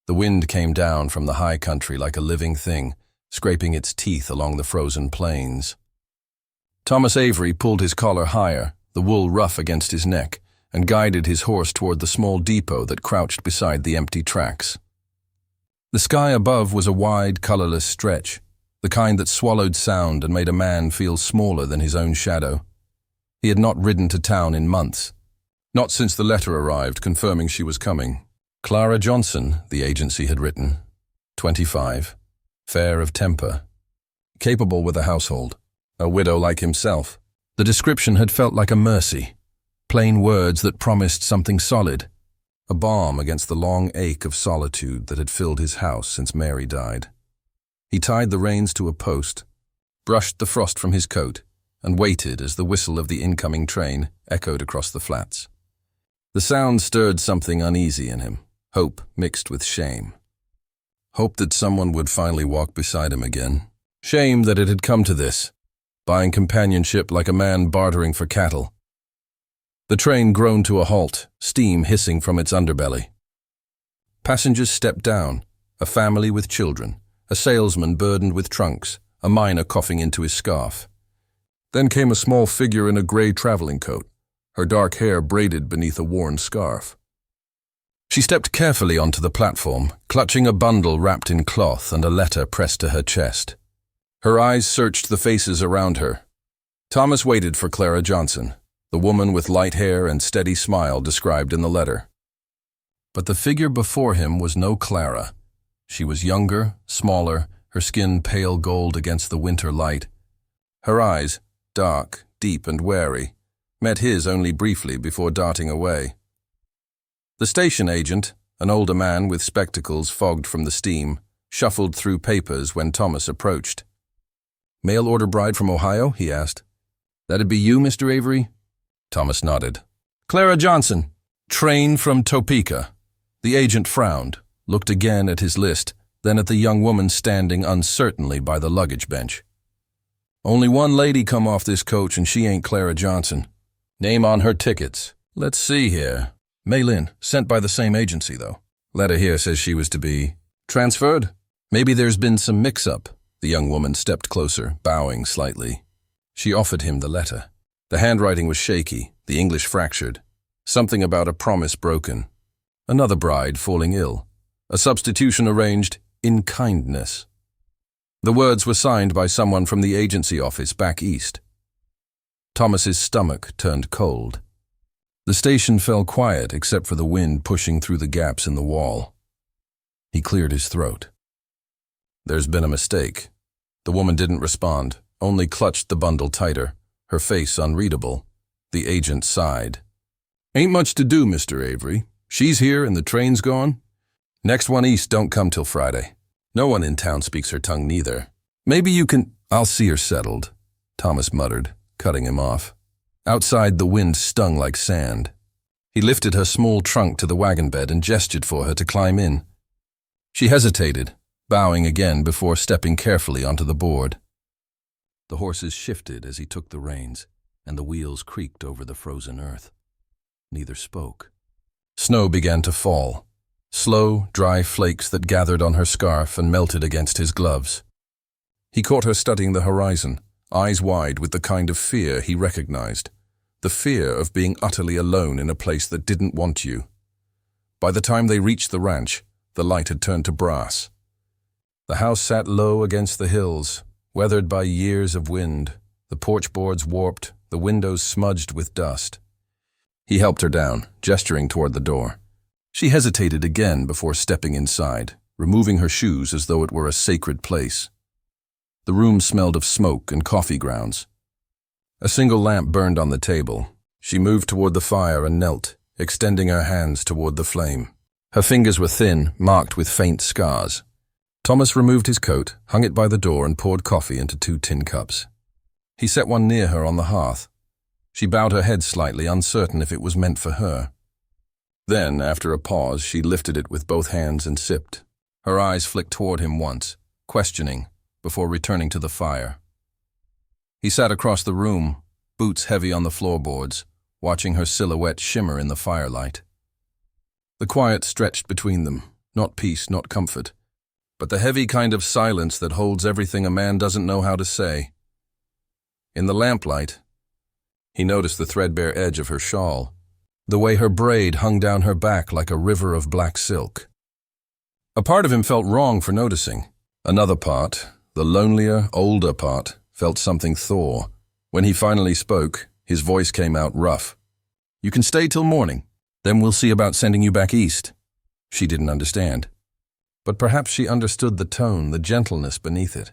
The wind came down from the high country like a living thing, scraping its teeth along the frozen plains. Thomas Avery pulled his collar higher, the wool rough against his neck, and guided his horse toward the small depot that crouched beside the empty tracks. The sky above was a wide, colorless stretch, the kind that swallowed sound and made a man feel smaller than his own shadow. He had not ridden to town in months, not since the letter arrived confirming she was coming. Clara Johnson, the agency had written, 25, fair of temper, capable with a household, a widow like himself. The description had felt like a mercy, plain words that promised something solid, a balm against the long ache of solitude that had filled his house since Mary died. He tied the reins to a post, brushed the frost from his coat, and waited as the whistle of the incoming train echoed across the flats. The sound stirred something uneasy in him, hope mixed with shame. Hope that someone would finally walk beside him again. Shame that it had come to this, buying companionship like a man bartering for cattle. The train groaned to a halt, steam hissing from its underbelly. Passengers stepped down, a family with children, a salesman burdened with trunks, a miner coughing into his scarf. Then came a small figure in a gray traveling coat, her dark hair braided beneath a worn scarf. She stepped carefully onto the platform, clutching a bundle wrapped in cloth and a letter pressed to her chest. Her eyes searched the faces around her. Thomas waited for Clara Johnson, the woman with light hair and steady smile described in the letter. But the figure before him was no Clara. She was younger, smaller, her skin pale gold against the winter light. Her eyes, dark, deep and wary, met his only briefly before darting away. The station agent, an older man with spectacles fogged from the steam, shuffled through papers when Thomas approached. "Mail-order bride from Ohio?" he asked. "That'd be you, Mr. Avery?" Thomas nodded. "Clara Johnson, train from Topeka." The agent frowned, looked again at his list, then at the young woman standing uncertainly by the luggage bench. "Only one lady come off this coach and she ain't Clara Johnson. Name on her tickets. Let's see here. Mei Lin, sent by the same agency, though. Letter here says she was to be transferred. Maybe there's been some mix-up." The young woman stepped closer, bowing slightly. She offered him the letter. The handwriting was shaky, the English fractured. Something about a promise broken. Another bride falling ill. A substitution arranged in kindness. The words were signed by someone from the agency office back east. Thomas's stomach turned cold. The station fell quiet except for the wind pushing through the gaps in the wall. He cleared his throat. "There's been a mistake." The woman didn't respond, only clutched the bundle tighter, her face unreadable. The agent sighed. "Ain't much to do, Mr. Avery. She's here and the train's gone. Next one east don't come till Friday. No one in town speaks her tongue neither. Maybe you can—" "I'll see her settled," Thomas muttered, cutting him off. Outside, the wind stung like sand. He lifted her small trunk to the wagon bed and gestured for her to climb in. She hesitated, bowing again before stepping carefully onto the board. The horses shifted as he took the reins, and the wheels creaked over the frozen earth. Neither spoke. Snow began to fall, slow, dry flakes that gathered on her scarf and melted against his gloves. He caught her studying the horizon, eyes wide with the kind of fear he recognized, the fear of being utterly alone in a place that didn't want you. By the time they reached the ranch, the light had turned to brass. The house sat low against the hills, weathered by years of wind, the porch boards warped, the windows smudged with dust. He helped her down, gesturing toward the door. She hesitated again before stepping inside, removing her shoes as though it were a sacred place. The room smelled of smoke and coffee grounds. A single lamp burned on the table. She moved toward the fire and knelt, extending her hands toward the flame. Her fingers were thin, marked with faint scars. Thomas removed his coat, hung it by the door, and poured coffee into 2 tin cups. He set one near her on the hearth. She bowed her head slightly, uncertain if it was meant for her. Then, after a pause, she lifted it with both hands and sipped. Her eyes flicked toward him once, questioning, before returning to the fire. He sat across the room, boots heavy on the floorboards, watching her silhouette shimmer in the firelight. The quiet stretched between them, Not peace, not comfort, but the heavy kind of silence that holds everything a man doesn't know how to say. In the lamplight, he noticed the threadbare edge of her shawl, the way her braid hung down her back like a river of black silk. A part of him felt wrong for noticing. Another part, the lonelier, older part, felt something thaw. When he finally spoke, his voice came out rough. "You can stay till morning, then we'll see about sending you back east." She didn't understand, but perhaps she understood the tone, the gentleness beneath it.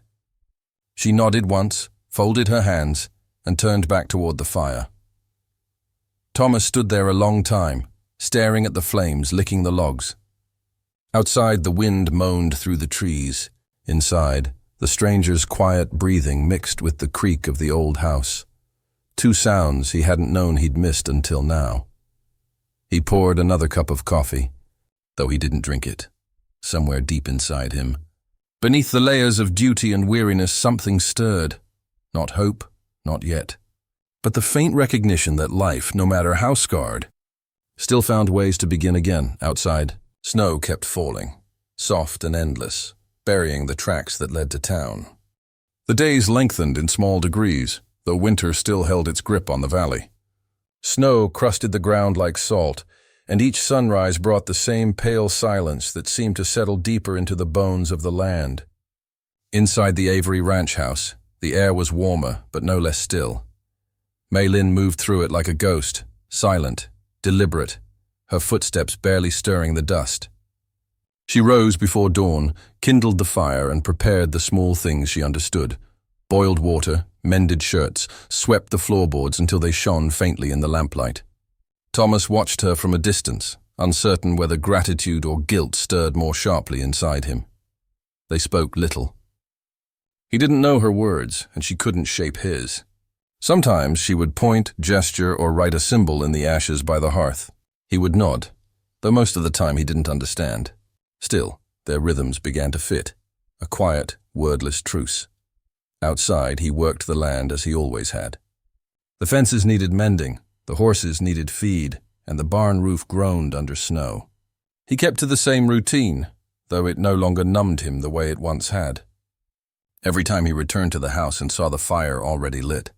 She nodded once, folded her hands, and turned back toward the fire. Thomas stood there a long time, staring at the flames, licking the logs. Outside, the wind moaned through the trees. Inside, the stranger's quiet breathing mixed with the creak of the old house. Two sounds he hadn't known he'd missed until now. He poured another cup of coffee, though he didn't drink it. Somewhere deep inside him, beneath the layers of duty and weariness, something stirred. Not hope, not yet, but the faint recognition that life, no matter how scarred, still found ways to begin again. Outside, snow kept falling, soft and endless, burying the tracks that led to town. The days lengthened in small degrees, though winter still held its grip on the valley. Snow crusted the ground like salt, and each sunrise brought the same pale silence that seemed to settle deeper into the bones of the land. Inside the Avery ranch house, the air was warmer, but no less still. Mei Lin moved through it like a ghost, silent, deliberate, her footsteps barely stirring the dust. She rose before dawn, kindled the fire, and prepared the small things she understood. Boiled water, mended shirts, swept the floorboards until they shone faintly in the lamplight. Thomas watched her from a distance, uncertain whether gratitude or guilt stirred more sharply inside him. They spoke little. He didn't know her words, and she couldn't shape his. Sometimes she would point, gesture, or write a symbol in the ashes by the hearth. He would nod, though most of the time he didn't understand. Still, their rhythms began to fit, a quiet, wordless truce. Outside, he worked the land as he always had. The fences needed mending, the horses needed feed, and the barn roof groaned under snow. He kept to the same routine, though it no longer numbed him the way it once had. Every time he returned to the house and saw the fire already lit,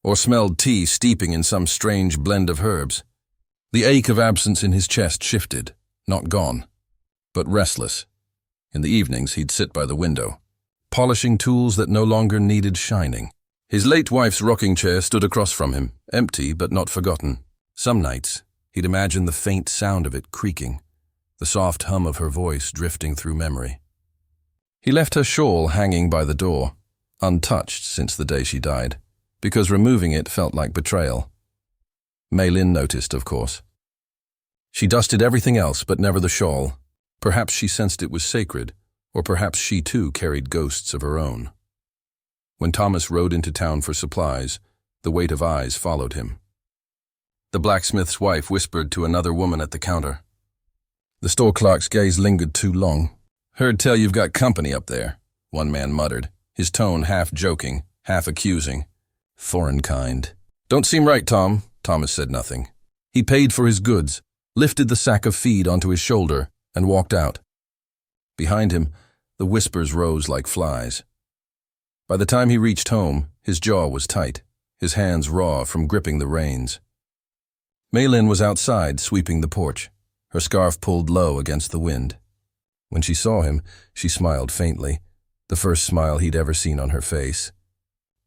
or smelled tea steeping in some strange blend of herbs, the ache of absence in his chest shifted, not gone, but restless. In the evenings, he'd sit by the window, polishing tools that no longer needed shining. His late wife's rocking chair stood across from him, empty but not forgotten. Some nights, he'd imagine the faint sound of it creaking, the soft hum of her voice drifting through memory. He left her shawl hanging by the door, untouched since the day she died, because removing it felt like betrayal. Mei Lin noticed, of course. She dusted everything else but never the shawl. Perhaps she sensed it was sacred, or perhaps she too carried ghosts of her own. When Thomas rode into town for supplies, the weight of eyes followed him. The blacksmith's wife whispered to another woman at the counter. The store clerk's gaze lingered too long. "Heard tell you've got company up there," one man muttered, his tone half joking, half accusing. "Foreign kind." "Don't seem right, Tom." Thomas said nothing. He paid for his goods, lifted the sack of feed onto his shoulder, and walked out. Behind him, the whispers rose like flies. By the time he reached home, his jaw was tight, his hands raw from gripping the reins. Mei Lin was outside, sweeping the porch, her scarf pulled low against the wind. When she saw him, she smiled faintly, the first smile he'd ever seen on her face.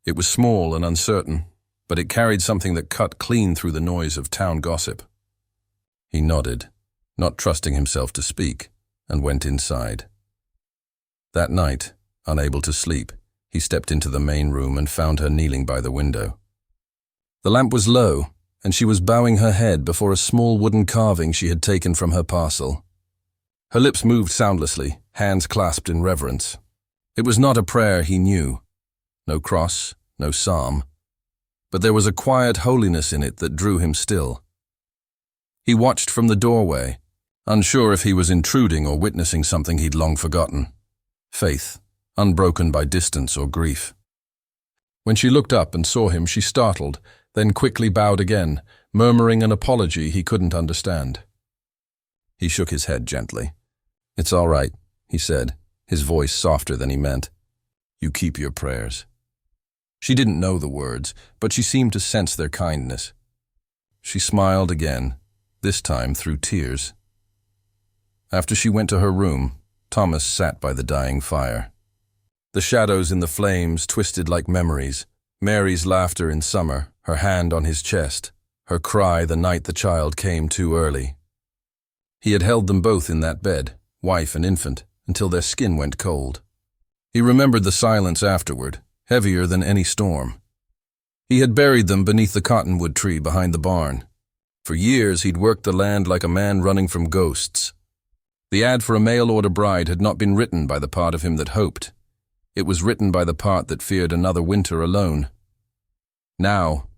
It was small and uncertain, but it carried something that cut clean through the noise of town gossip. He nodded, not trusting himself to speak, and went inside. That night, unable to sleep, he stepped into the main room and found her kneeling by the window. The lamp was low, and she was bowing her head before a small wooden carving she had taken from her parcel. Her lips moved soundlessly, hands clasped in reverence. It was not a prayer he knew. No cross, no psalm. But there was a quiet holiness in it that drew him still. He watched from the doorway, unsure if he was intruding or witnessing something he'd long forgotten. Faith, unbroken by distance or grief. When she looked up and saw him, she startled, then quickly bowed again, murmuring an apology he couldn't understand. He shook his head gently. "It's all right," he said, his voice softer than he meant. "You keep your prayers." She didn't know the words, but she seemed to sense their kindness. She smiled again, this time through tears. After she went to her room, Thomas sat by the dying fire. The shadows in the flames twisted like memories, Mary's laughter in summer, her hand on his chest, her cry the night the child came too early. He had held them both in that bed, wife and infant, until their skin went cold. He remembered the silence afterward, heavier than any storm. He had buried them beneath the cottonwood tree behind the barn. For years he'd worked the land like a man running from ghosts. The ad for a mail-order bride had not been written by the part of him that hoped. It was written by the part that feared another winter alone. Now,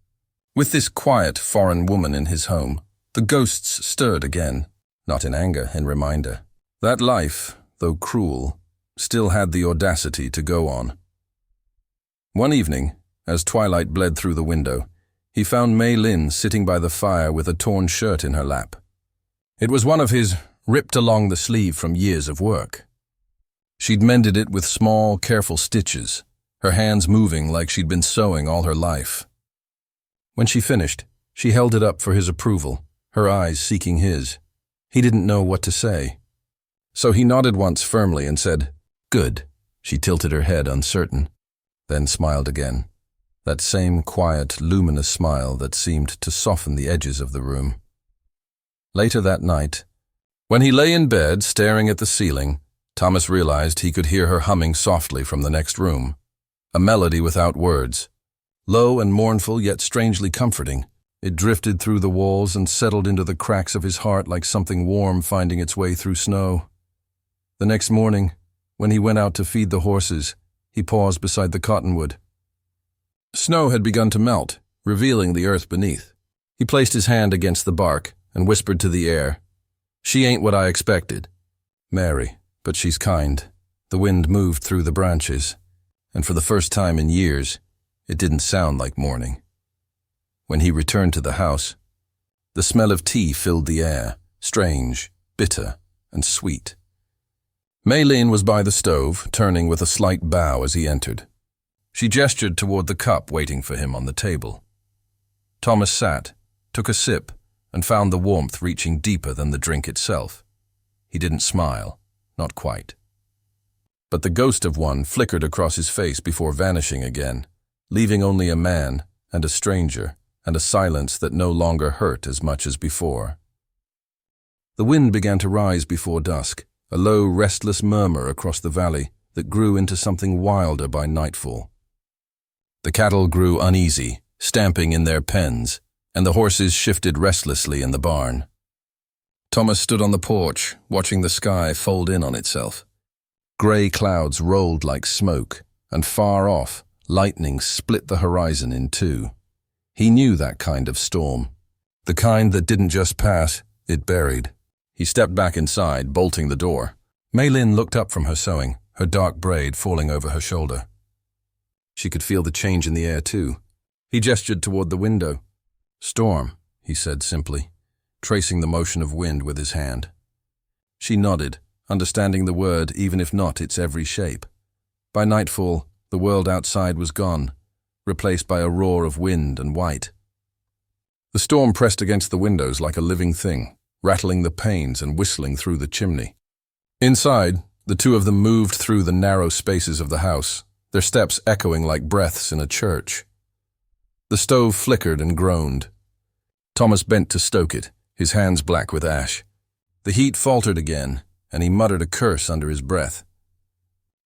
with this quiet foreign woman in his home, the ghosts stirred again, not in anger, in reminder. That life, though cruel, still had the audacity to go on. One evening, as twilight bled through the window, he found Mei Lin sitting by the fire with a torn shirt in her lap. It was one of his, ripped along the sleeve from years of work. She'd mended it with small, careful stitches, her hands moving like she'd been sewing all her life. When she finished, she held it up for his approval, her eyes seeking his. He didn't know what to say. So he nodded once firmly and said, "Good." She tilted her head, uncertain, then smiled again. That same quiet, luminous smile that seemed to soften the edges of the room. Later that night, when he lay in bed staring at the ceiling, Thomas realized he could hear her humming softly from the next room. A melody without words. Low and mournful, yet strangely comforting. It drifted through the walls and settled into the cracks of his heart like something warm finding its way through snow. The next morning, when he went out to feed the horses, he paused beside the cottonwood. Snow had begun to melt, revealing the earth beneath. He placed his hand against the bark and whispered to the air, "She ain't what I expected, Mary, but she's kind." The wind moved through the branches, and for the first time in years, it didn't sound like morning. When he returned to the house, the smell of tea filled the air, strange, bitter, and sweet. Mei Lin was by the stove, turning with a slight bow as he entered. She gestured toward the cup waiting for him on the table. Thomas sat, took a sip, and found the warmth reaching deeper than the drink itself. He didn't smile, not quite. But the ghost of one flickered across his face before vanishing again, leaving only a man and a stranger and a silence that no longer hurt as much as before. The wind began to rise before dusk, a low, restless murmur across the valley that grew into something wilder by nightfall. The cattle grew uneasy, stamping in their pens, and the horses shifted restlessly in the barn. Thomas stood on the porch, watching the sky fold in on itself. Gray clouds rolled like smoke, and far off, lightning split the horizon in two. He knew that kind of storm, the kind that didn't just pass, it buried. He stepped back inside, bolting the door. Mei Lin looked up from her sewing, her dark braid falling over her shoulder. She could feel the change in the air, too. He gestured toward the window. "Storm," he said simply, tracing the motion of wind with his hand. She nodded, understanding the word even if not its every shape. By nightfall, the world outside was gone, replaced by a roar of wind and white. The storm pressed against the windows like a living thing, rattling the panes and whistling through the chimney. Inside, the two of them moved through the narrow spaces of the house, their steps echoing like breaths in a church. The stove flickered and groaned. Thomas bent to stoke it, his hands black with ash. The heat faltered again, and he muttered a curse under his breath.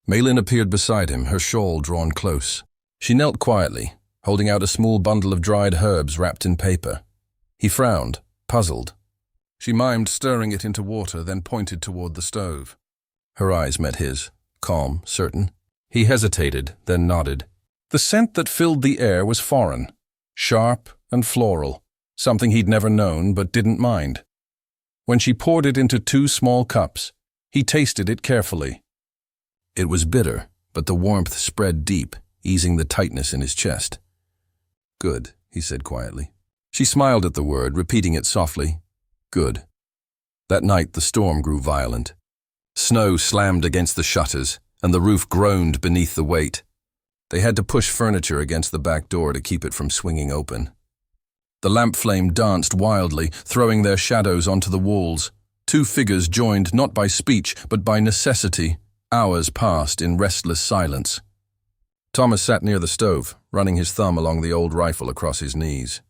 Mei Lin appeared beside him, her shawl drawn close. She knelt quietly, holding out a small bundle of dried herbs wrapped in paper. He frowned, puzzled. She mimed stirring it into water, then pointed toward the stove. Her eyes met his, calm, certain. He hesitated, then nodded. The scent that filled the air was foreign, sharp and floral, something he'd never known but didn't mind. When she poured it into 2 small cups, he tasted it carefully. It was bitter, but the warmth spread deep, easing the tightness in his chest. "Good," he said quietly. She smiled at the word, repeating it softly. "Good." That night the storm grew violent. Snow slammed against the shutters, and the roof groaned beneath the weight. They had to push furniture against the back door to keep it from swinging open. The lamp flame danced wildly, throwing their shadows onto the walls. Two figures joined not by speech, but by necessity. Hours passed in restless silence. Thomas sat near the stove, running his thumb along the old rifle across his knees.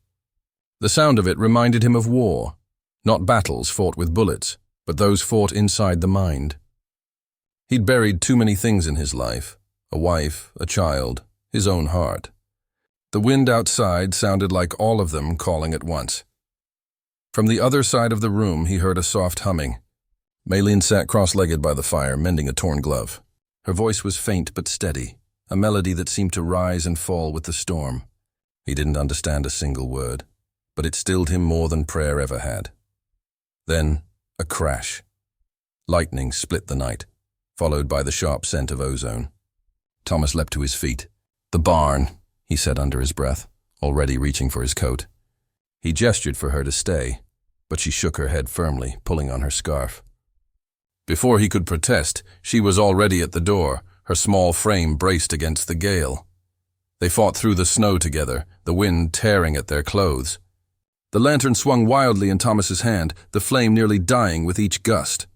The sound of it reminded him of war, not battles fought with bullets, but those fought inside the mind. He'd buried too many things in his life, a wife, a child, his own heart. The wind outside sounded like all of them calling at once. From the other side of the room he heard a soft humming. Mei Lin sat cross-legged by the fire, mending a torn glove. Her voice was faint but steady, a melody that seemed to rise and fall with the storm. He didn't understand a single word, but it stilled him more than prayer ever had. Then, a crash. Lightning split the night, followed by the sharp scent of ozone. Thomas leapt to his feet. "The barn," he said under his breath, already reaching for his coat. He gestured for her to stay, but she shook her head firmly, pulling on her scarf. Before he could protest, she was already at the door, her small frame braced against the gale. They fought through the snow together, the wind tearing at their clothes. The lantern swung wildly in Thomas's hand, the flame nearly dying with each gust.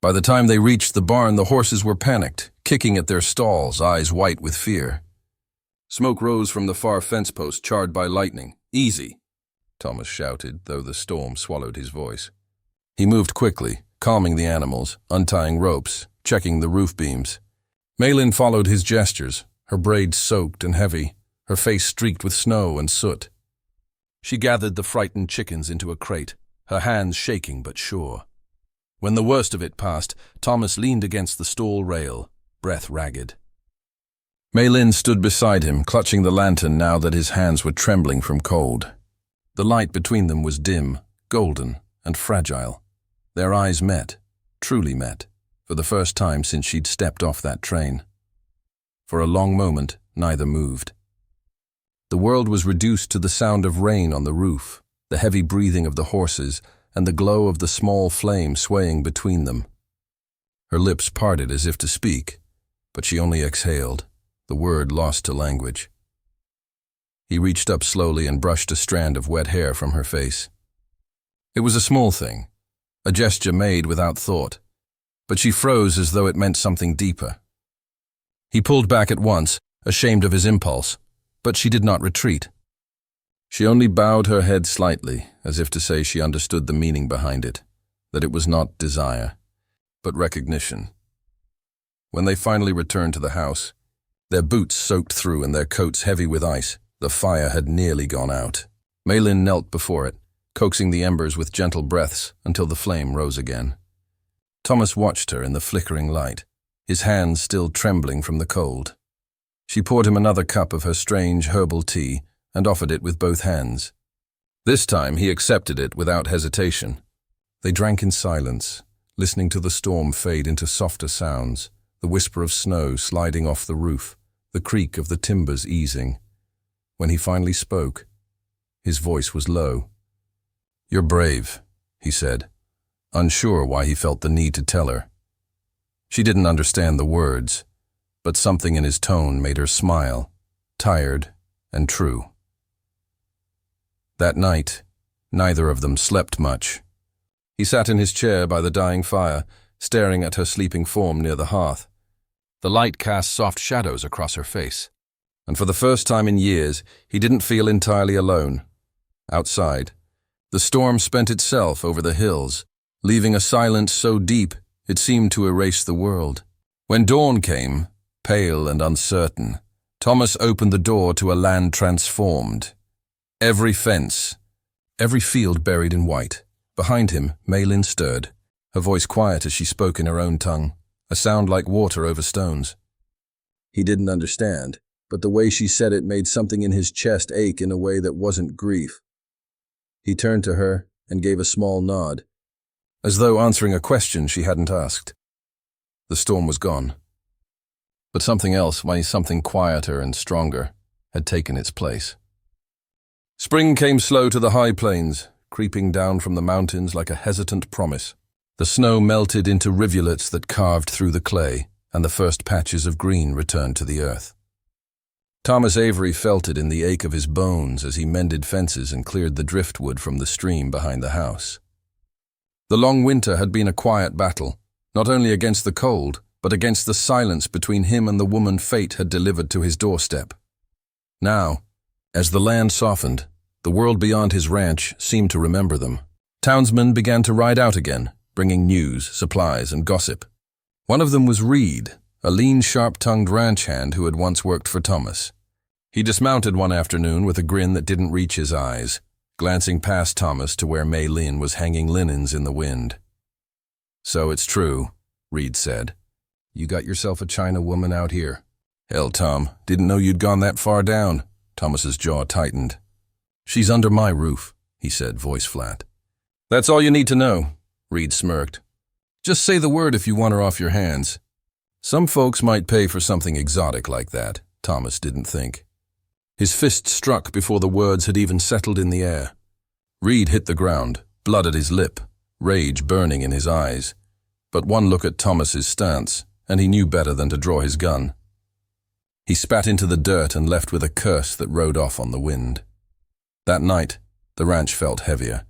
By the time they reached the barn, the horses were panicked, kicking at their stalls, eyes white with fear. Smoke rose from the far fence post, charred by lightning. "Easy," Thomas shouted, though the storm swallowed his voice. He moved quickly, calming the animals, untying ropes, checking the roof beams. Mei Lin followed his gestures, her braids soaked and heavy, her face streaked with snow and soot. She gathered the frightened chickens into a crate, her hands shaking but sure. When the worst of it passed, Thomas leaned against the stall rail, breath ragged. Mei Lin stood beside him, clutching the lantern now that his hands were trembling from cold. The light between them was dim, golden, and fragile. Their eyes met, truly met, for the first time since she'd stepped off that train. For a long moment, neither moved. The world was reduced to the sound of rain on the roof, the heavy breathing of the horses, and the glow of the small flame swaying between them. Her lips parted as if to speak, but she only exhaled, the word lost to language. He reached up slowly and brushed a strand of wet hair from her face. It was a small thing, a gesture made without thought, but she froze as though it meant something deeper. He pulled back at once, ashamed of his impulse, but she did not retreat. She only bowed her head slightly, as if to say she understood the meaning behind it, that it was not desire, but recognition. When they finally returned to the house, their boots soaked through and their coats heavy with ice, the fire had nearly gone out. Mei Lin knelt before it, coaxing the embers with gentle breaths until the flame rose again. Thomas watched her in the flickering light, his hands still trembling from the cold. She poured him another cup of her strange herbal tea and offered it with both hands. This time he accepted it without hesitation. They drank in silence, listening to the storm fade into softer sounds, the whisper of snow sliding off the roof, the creak of the timbers easing. When he finally spoke, his voice was low. "You're brave," he said, unsure why he felt the need to tell her. She didn't understand the words, but something in his tone made her smile, tired and true. That night, neither of them slept much. He sat in his chair by the dying fire, staring at her sleeping form near the hearth. The light cast soft shadows across her face, and for the first time in years, he didn't feel entirely alone. Outside, the storm spent itself over the hills, leaving a silence so deep it seemed to erase the world. When dawn came, pale and uncertain, Thomas opened the door to a land transformed. Every fence, every field buried in white. Behind him, Mei Lin stirred, her voice quiet as she spoke in her own tongue, a sound like water over stones. He didn't understand, but the way she said it made something in his chest ache in a way that wasn't grief. He turned to her and gave a small nod, as though answering a question she hadn't asked. The storm was gone. But something else, something quieter and stronger, had taken its place. Spring came slow to the high plains, creeping down from the mountains like a hesitant promise. The snow melted into rivulets that carved through the clay, and the first patches of green returned to the earth. Thomas Avery felt it in the ache of his bones as he mended fences and cleared the driftwood from the stream behind the house. The long winter had been a quiet battle, not only against the cold, but against the silence between him and the woman fate had delivered to his doorstep. Now, as the land softened, the world beyond his ranch seemed to remember them. Townsmen began to ride out again, bringing news, supplies, and gossip. One of them was Reed, a lean, sharp-tongued ranch hand who had once worked for Thomas. He dismounted one afternoon with a grin that didn't reach his eyes, glancing past Thomas to where Mei Lin was hanging linens in the wind. "So it's true," Reed said. "You got yourself a ChineseWoman out here." "Hell, Tom, didn't know you'd gone that far down." Thomas's jaw tightened. "She's under my roof," he said, voice flat. "That's all you need to know," Reed smirked. "Just say the word if you want her off your hands." Some folks might pay for something exotic like that, Thomas didn't think. His fist struck before the words had even settled in the air. Reed hit the ground, blood at his lip, rage burning in his eyes. But one look at Thomas's stance, and he knew better than to draw his gun. He spat into the dirt and left with a curse that rode off on the wind. That night, the ranch felt heavier.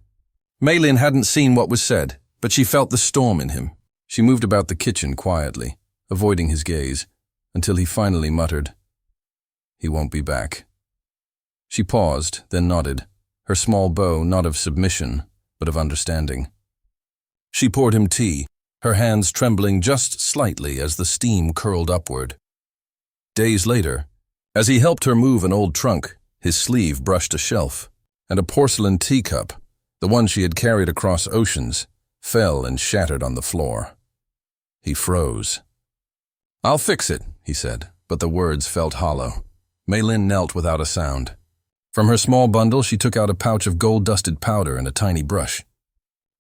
Mei Lin hadn't seen what was said, but she felt the storm in him. She moved about the kitchen quietly, avoiding his gaze, until he finally muttered, "He won't be back." She paused, then nodded, her small bow not of submission, but of understanding. She poured him tea, her hands trembling just slightly as the steam curled upward. Days later, as he helped her move an old trunk, his sleeve brushed a shelf, and a porcelain teacup, the one she had carried across oceans, fell and shattered on the floor. He froze. "I'll fix it," he said, but the words felt hollow. Mei Lin knelt without a sound. From her small bundle, she took out a pouch of gold-dusted powder and a tiny brush.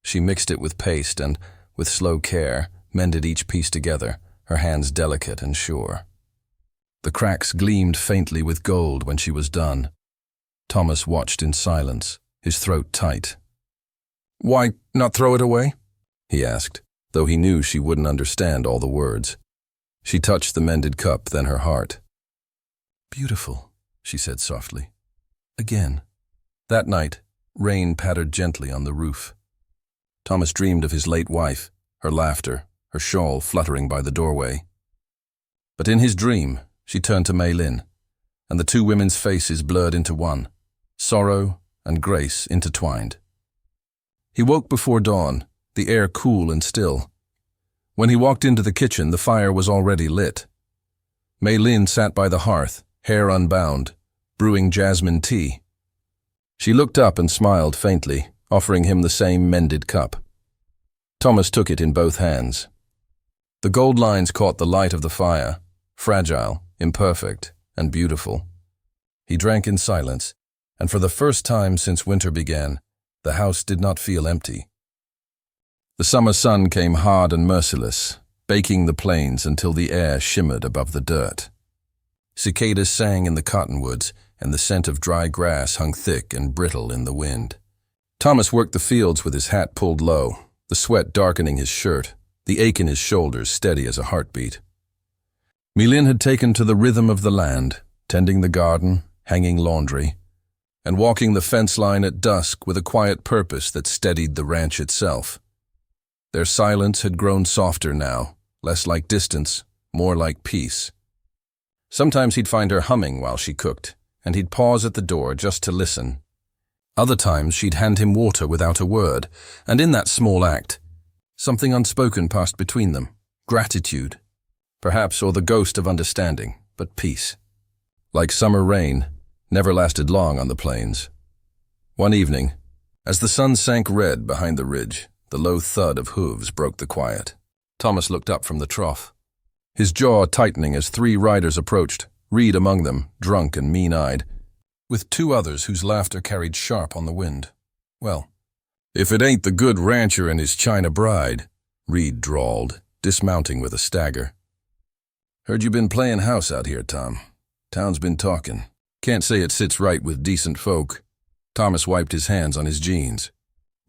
She mixed it with paste and, with slow care, mended each piece together, her hands delicate and sure. The cracks gleamed faintly with gold when she was done. Thomas watched in silence, his throat tight. "Why not throw it away?" he asked, though he knew she wouldn't understand all the words. She touched the mended cup, then her heart. "Beautiful," she said softly. Again. That night, rain pattered gently on the roof. Thomas dreamed of his late wife, her laughter, her shawl fluttering by the doorway. But in his dream, she turned to Mei Lin, and the two women's faces blurred into one, sorrow and grace intertwined. He woke before dawn, the air cool and still. When he walked into the kitchen, the fire was already lit. Mei Lin sat by the hearth, hair unbound, brewing jasmine tea. She looked up and smiled faintly, offering him the same mended cup. Thomas took it in both hands. The gold lines caught the light of the fire, fragile, imperfect, and beautiful. He drank in silence, and for the first time since winter began, the house did not feel empty. The summer sun came hard and merciless, baking the plains until the air shimmered above the dirt. Cicadas sang in the cottonwoods, and the scent of dry grass hung thick and brittle in the wind. Thomas worked the fields with his hat pulled low, the sweat darkening his shirt, the ache in his shoulders steady as a heartbeat. Mei Lin had taken to the rhythm of the land, tending the garden, hanging laundry, and walking the fence line at dusk with a quiet purpose that steadied the ranch itself. Their silence had grown softer now, less like distance, more like peace. Sometimes he'd find her humming while she cooked, and he'd pause at the door just to listen. Other times she'd hand him water without a word, and in that small act, something unspoken passed between them, gratitude, perhaps, or the ghost of understanding, but peace. Like summer rain, never lasted long on the plains. One evening, as the sun sank red behind the ridge, the low thud of hooves broke the quiet. Thomas looked up from the trough, his jaw tightening as 3 riders approached, Reed among them, drunk and mean-eyed, with 2 others whose laughter carried sharp on the wind. "Well, if it ain't the good rancher and his China bride," Reed drawled, dismounting with a stagger. "Heard you been playing house out here, Tom. Town's been talking. Can't say it sits right with decent folk." Thomas wiped his hands on his jeans.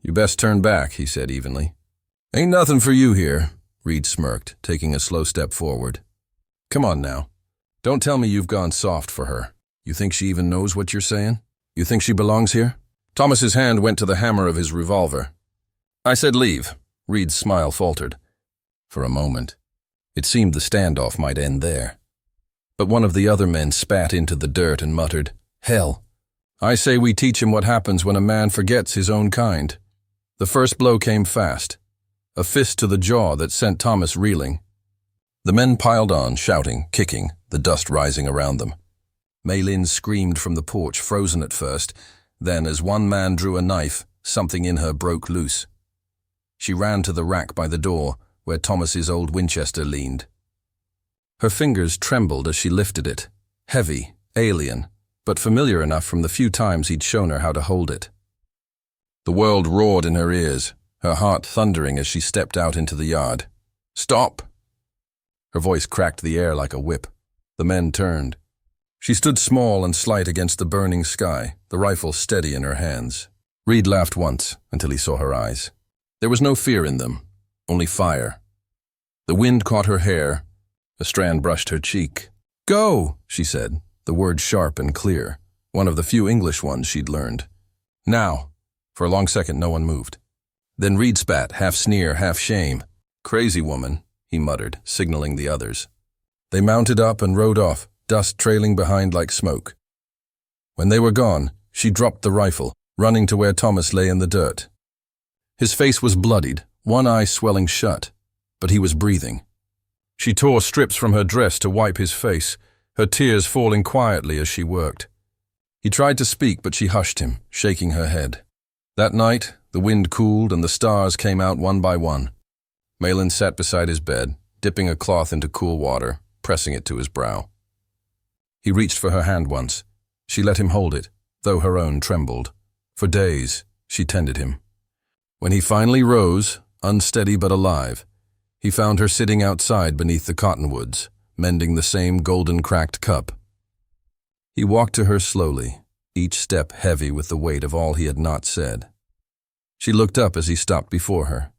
"You best turn back," he said evenly. Ain't nothing for you here, Reed smirked, taking a slow step forward. Come on now. Don't tell me you've gone soft for her. You think she even knows what you're saying? You think she belongs here? Thomas's hand went to the hammer of his revolver. I said leave. Reed's smile faltered. For a moment, it seemed the standoff might end there. But one of the other men spat into the dirt and muttered, Hell, I say we teach him what happens when a man forgets his own kind. The first blow came fast, a fist to the jaw that sent Thomas reeling. The men piled on, shouting, kicking, the dust rising around them. Mei Lin screamed from the porch, frozen at first. Then, as one man drew a knife, something in her broke loose. She ran to the rack by the door, where Thomas's old Winchester leaned. Her fingers trembled as she lifted it, heavy, alien, but familiar enough from the few times he'd shown her how to hold it. The world roared in her ears, her heart thundering as she stepped out into the yard. Stop! Her voice cracked the air like a whip. The men turned. She stood small and slight against the burning sky, the rifle steady in her hands. Reed laughed once until he saw her eyes. There was no fear in them, only fire. The wind caught her hair. A strand brushed her cheek. Go, she said, the word sharp and clear, one of the few English ones she'd learned. Now. For a long second, no one moved. Then Reed spat, half sneer, half shame. Crazy woman, he muttered, signaling the others. They mounted up and rode off, dust trailing behind like smoke. When they were gone, she dropped the rifle, running to where Thomas lay in the dirt. His face was bloodied, one eye swelling shut, but he was breathing. She tore strips from her dress to wipe his face, her tears falling quietly as she worked. He tried to speak, but she hushed him, shaking her head. That night, the wind cooled and the stars came out one by one. Mei Lin sat beside his bed, dipping a cloth into cool water, pressing it to his brow. He reached for her hand once. She let him hold it, though her own trembled. For days, she tended him. When he finally rose, unsteady but alive, he found her sitting outside beneath the cottonwoods, mending the same golden-cracked cup. He walked to her slowly, each step heavy with the weight of all he had not said. She looked up as he stopped before her.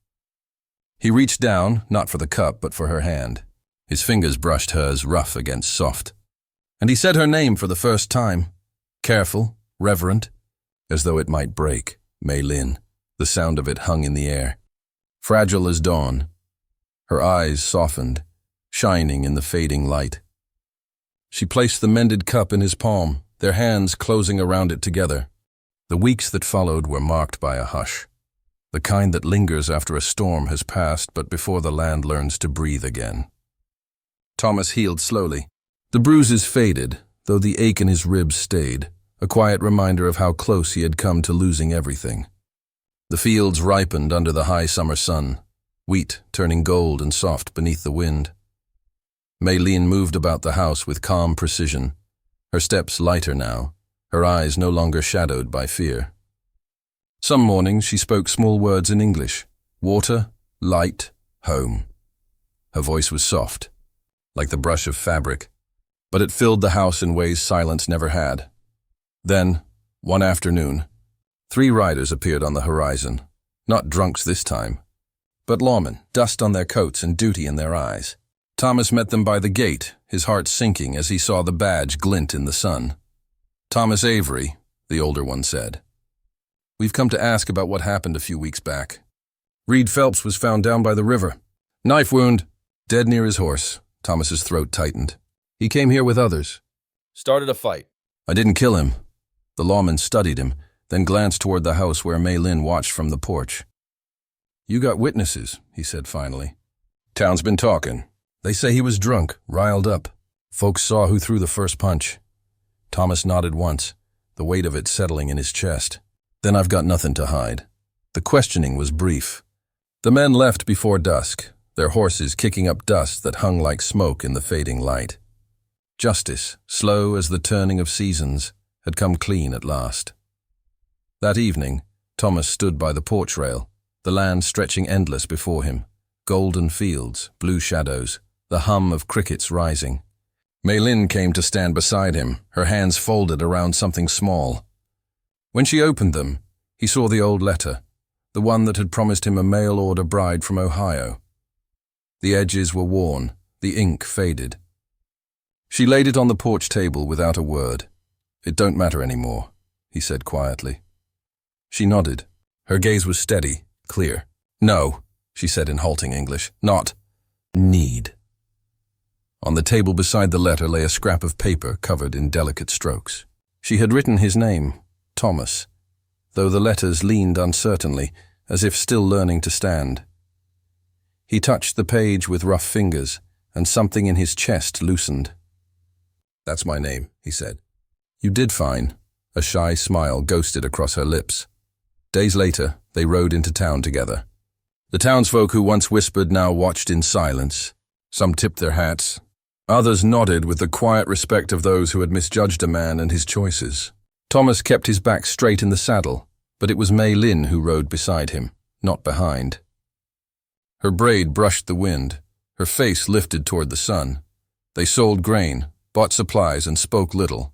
He reached down, not for the cup, but for her hand. His fingers brushed hers rough against soft. And he said her name for the first time, careful, reverent, as though it might break, Mei Lin. The sound of it hung in the air. Fragile as dawn. Her eyes softened, shining in the fading light. She placed the mended cup in his palm, their hands closing around it together. The weeks that followed were marked by a hush. The kind that lingers after a storm has passed, but before the land learns to breathe again. Thomas healed slowly. The bruises faded, though the ache in his ribs stayed, a quiet reminder of how close he had come to losing everything. The fields ripened under the high summer sun, wheat turning gold and soft beneath the wind. Mei Lin moved about the house with calm precision, her steps lighter now, her eyes no longer shadowed by fear. Some mornings she spoke small words in English: water, light, home. Her voice was soft, like the brush of fabric, but it filled the house in ways silence never had. Then, one afternoon, 3 riders appeared on the horizon, not drunks this time, but lawmen, dust on their coats and duty in their eyes. Thomas met them by the gate, his heart sinking as he saw the badge glint in the sun. Thomas Avery, the older one said. We've come to ask about what happened a few weeks back. Reed Phelps was found down by the river. Knife wound, dead near his horse. Thomas's throat tightened. He came here with others. Started a fight. I didn't kill him. The lawman studied him, then glanced toward the house where Mei Lin watched from the porch. You got witnesses, he said finally. Town's been talking. They say he was drunk, riled up. Folks saw who threw the first punch. Thomas nodded once, the weight of it settling in his chest. Then I've got nothing to hide. The questioning was brief. The men left before dusk, their horses kicking up dust that hung like smoke in the fading light. Justice, slow as the turning of seasons, had come clean at last. That evening, Thomas stood by the porch rail, the land stretching endless before him, golden fields, blue shadows, the hum of crickets rising. Mei Lin came to stand beside him, her hands folded around something small. When she opened them, he saw the old letter, the one that had promised him a mail-order bride from Ohio. The edges were worn, the ink faded. She laid it on the porch table without a word. "It don't matter anymore," he said quietly. She nodded. Her gaze was steady, clear. "No," she said in halting English. "Not need." On the table beside the letter lay a scrap of paper covered in delicate strokes. She had written his name, Thomas, though the letters leaned uncertainly, as if still learning to stand. He touched the page with rough fingers, and something in his chest loosened. "That's my name," he said. "You did fine." A shy smile ghosted across her lips. Days later, they rode into town together. The townsfolk who once whispered now watched in silence. Some tipped their hats. Others nodded with the quiet respect of those who had misjudged a man and his choices. Thomas kept his back straight in the saddle, but it was Mei Lin who rode beside him, not behind. Her braid brushed the wind, her face lifted toward the sun. They sold grain, bought supplies, and spoke little.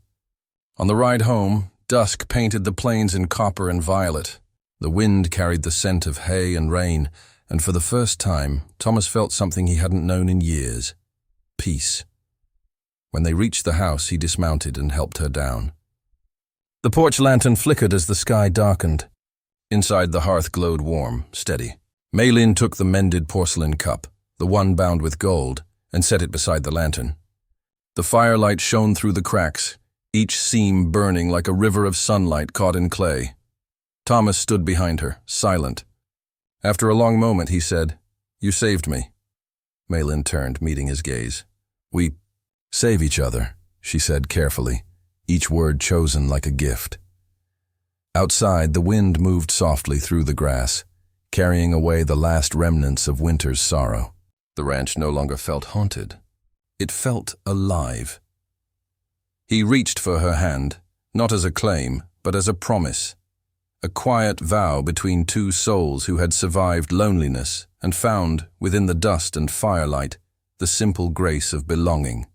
On the ride home, dusk painted the plains in copper and violet. The wind carried the scent of hay and rain, and for the first time, Thomas felt something he hadn't known in years: peace. When they reached the house, he dismounted and helped her down. The porch lantern flickered as the sky darkened. Inside, the hearth glowed warm, steady. Mei Lin took the mended porcelain cup, the one bound with gold, and set it beside the lantern. The firelight shone through the cracks, each seam burning like a river of sunlight caught in clay. Thomas stood behind her, silent. After a long moment, he said, "You saved me." Mei Lin turned, meeting his gaze. "We save each other," she said carefully, each word chosen like a gift. Outside, the wind moved softly through the grass, carrying away the last remnants of winter's sorrow. The ranch no longer felt haunted. It felt alive. He reached for her hand, not as a claim, but as a promise. A quiet vow between two souls who had survived loneliness and found, within the dust and firelight, the simple grace of belonging.